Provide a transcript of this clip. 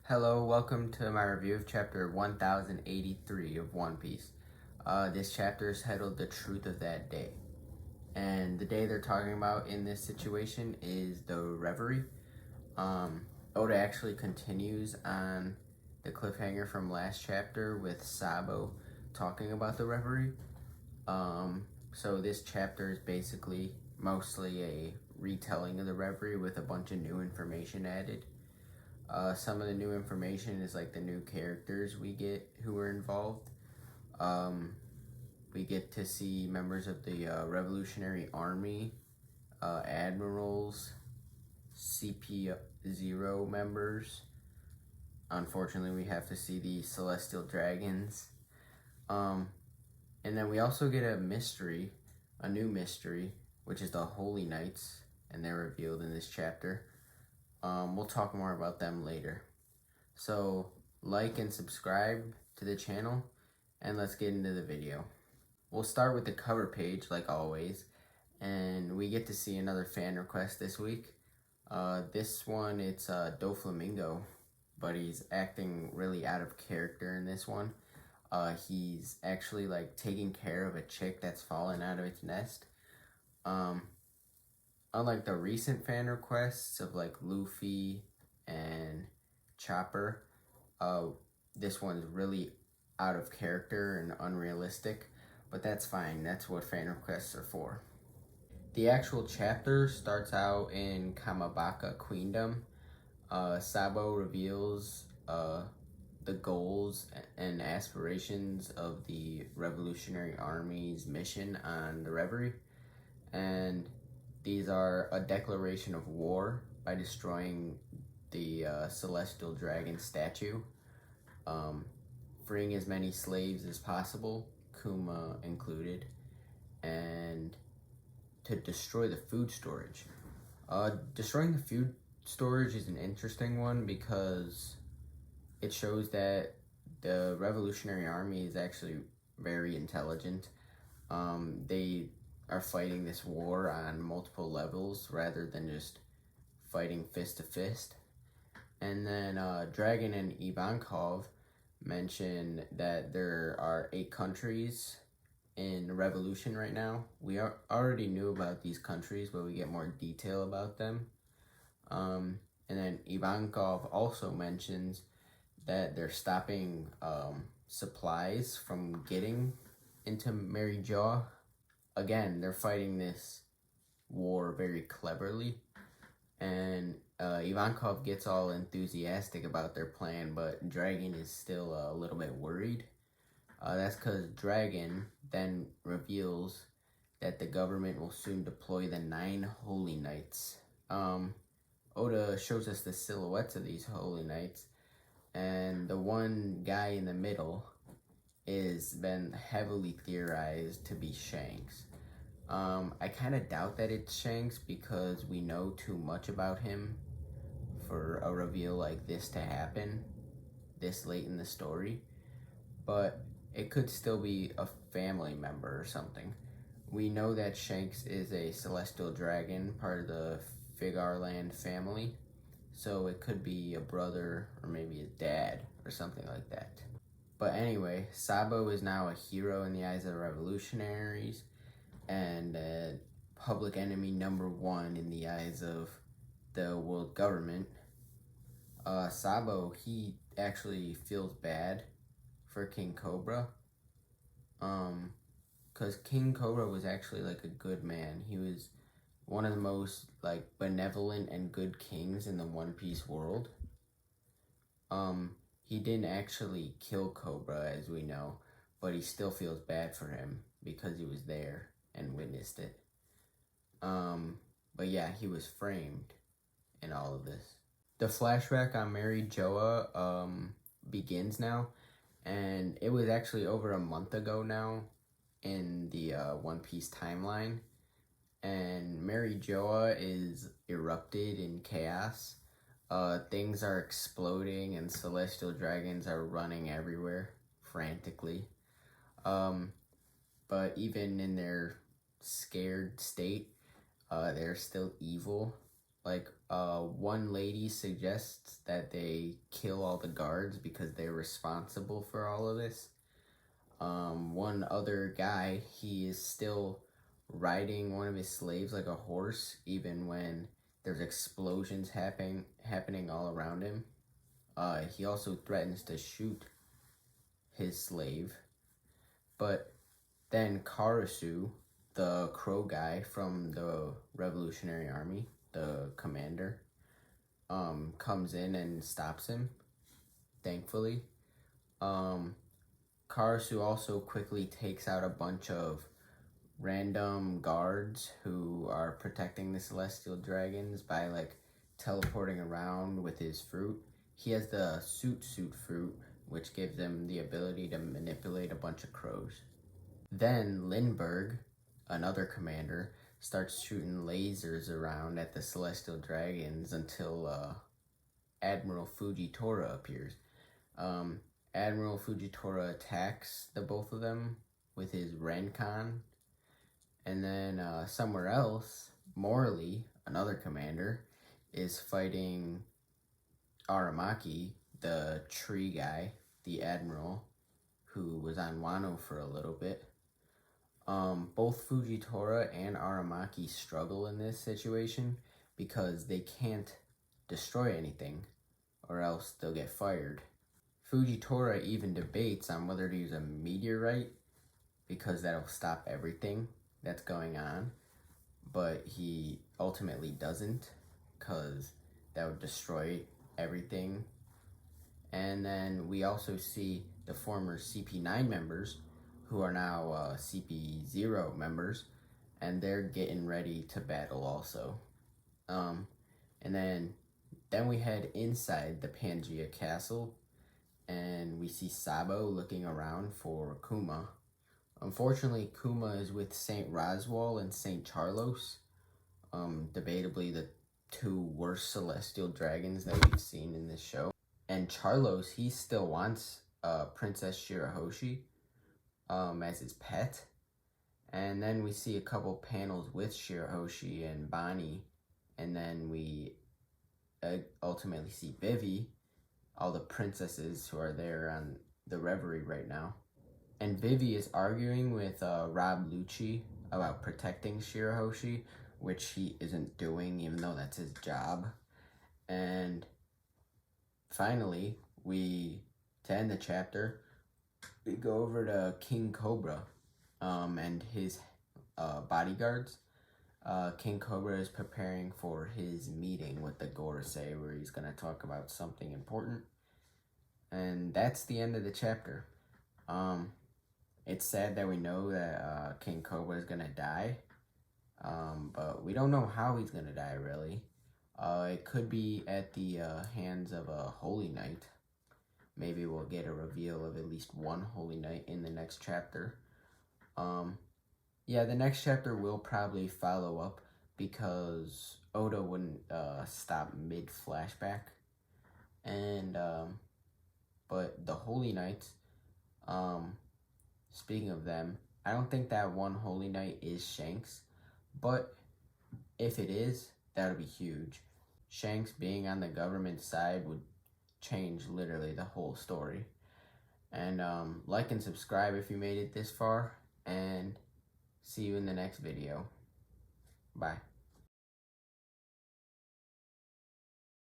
Hello, welcome to my review of chapter 1083 of One Piece. This chapter is titled The Truth of That Day. And the day they're talking about in this situation is the Reverie. Oda actually continues on the cliffhanger from last chapter with Sabo talking about the Reverie. So this chapter is basically mostly a retelling of the Reverie with a bunch of new information added. Some of the new information is like the new characters we get who are involved. We get to see members of the Revolutionary Army, admirals, CP0 members. Unfortunately, we have to see the Celestial Dragons. And then we also get a new mystery, which is the Holy Knights, and they're revealed in this chapter. We'll talk more about them later. So, like and subscribe to the channel, and let's get into the video. We'll start with the cover page, like always, and we get to see another fan request this week. This one, it's Doflamingo, but he's acting really out of character in this one. He's actually like taking care of a chick that's fallen out of its nest. Unlike the recent fan requests of like Luffy and Chopper, this one's really out of character and unrealistic, but that's fine. That's what fan requests are for. The actual chapter starts out in Kamabaka Queendom. Sabo reveals the goals and aspirations of the Revolutionary Army's mission on the Reverie, and these are a declaration of war by destroying the Celestial Dragon statue, freeing as many slaves as possible, Kuma included, and to destroy the food storage. Destroying the food storage is an interesting one because it shows that the Revolutionary Army is actually very intelligent. They are fighting this war on multiple levels rather than just fighting fist to fist. And then Dragon and Ivankov mention that there are 8 countries in revolution right now. We already knew about these countries, but we get more detail about them. And then Ivankov also mentions that they're stopping supplies from getting into Mary Jaw. Again, they're fighting this war very cleverly, and Ivankov gets all enthusiastic about their plan, but Dragon is still a little bit worried. That's because Dragon then reveals that the government will soon deploy the 9 Holy Knights. Oda shows us the silhouettes of these Holy Knights, and the one guy in the middle is been heavily theorized to be Shanks. I kind of doubt that it's Shanks because we know too much about him for a reveal like this to happen this late in the story, but it could still be a family member or something. We know that Shanks is a celestial dragon, part of the Figarland family, so it could be a brother or maybe a dad or something like that. But anyway, Sabo is now a hero in the eyes of the revolutionaries and public enemy number 1 in the eyes of the world government. Sabo, he actually feels bad for King Cobra, because King Cobra was actually like a good man. He was one of the most like benevolent and good kings in the One Piece world. He didn't actually kill Cobra, as we know, but he still feels bad for him because he was there and witnessed it. But yeah, he was framed in all of this. The flashback on Mary Joa begins now, and it was actually over a month ago now in the One Piece timeline, and Mary Joa is erupted in chaos. Things are exploding and celestial dragons are running everywhere frantically. But even in their scared state, they're still evil. Like, one lady suggests that they kill all the guards because they're responsible for all of this. One other guy, he is still riding one of his slaves like a horse, even when there's explosions happening all around him. He also threatens to shoot his slave. But then Karasu, the crow guy from the Revolutionary Army, the commander, comes in and stops him, thankfully. Karasu also quickly takes out a bunch of random guards who are protecting the celestial dragons by like teleporting around with his fruit. He has the suit fruit, which gives him the ability to manipulate a bunch of crows. Then Lindbergh, another commander, starts shooting lasers around at the celestial dragons until Admiral Fujitora appears. Admiral Fujitora attacks the both of them with his Renkan. And then somewhere else, Morley, another commander, is fighting Aramaki, the tree guy, the admiral, who was on Wano for a little bit. Both Fujitora and Aramaki struggle in this situation because they can't destroy anything or else they'll get fired. Fujitora even debates on whether to use a meteorite because that'll stop everything that's going on, but he ultimately doesn't because that would destroy everything. And then we also see the former CP9 members who are now CP0 members, and they're getting ready to battle also. And then we head inside the Pangea Castle, and we see Sabo looking around for Kuma. Unfortunately, Kuma is with Saint Roswal and Saint Charlos, debatably the two worst celestial dragons that we've seen in this show. And Charlos, he still wants Princess Shirahoshi as his pet. And then we see a couple panels with Shirahoshi and Bonnie, and then we ultimately see Vivi, all the princesses who are there on the Reverie right now. And Vivi is arguing with Rob Lucci about protecting Shirahoshi, which he isn't doing, even though that's his job. And finally, to end the chapter, we go over to King Cobra and his bodyguards. King Cobra is preparing for his meeting with the Gorosei, where he's going to talk about something important. And that's the end of the chapter. It's sad that we know that King Cobra is going to die, but we don't know how he's going to die, really. It could be at the hands of a Holy Knight. Maybe we'll get a reveal of at least one Holy Knight in the next chapter. Yeah, the next chapter will probably follow up because Oda wouldn't stop mid-flashback. And, but the Holy Knights, speaking of them, I don't think that one Holy Knight is Shanks, but if it is, that would be huge. Shanks being on the government side would change literally the whole story. And like and subscribe if you made it this far, and see you in the next video. Bye.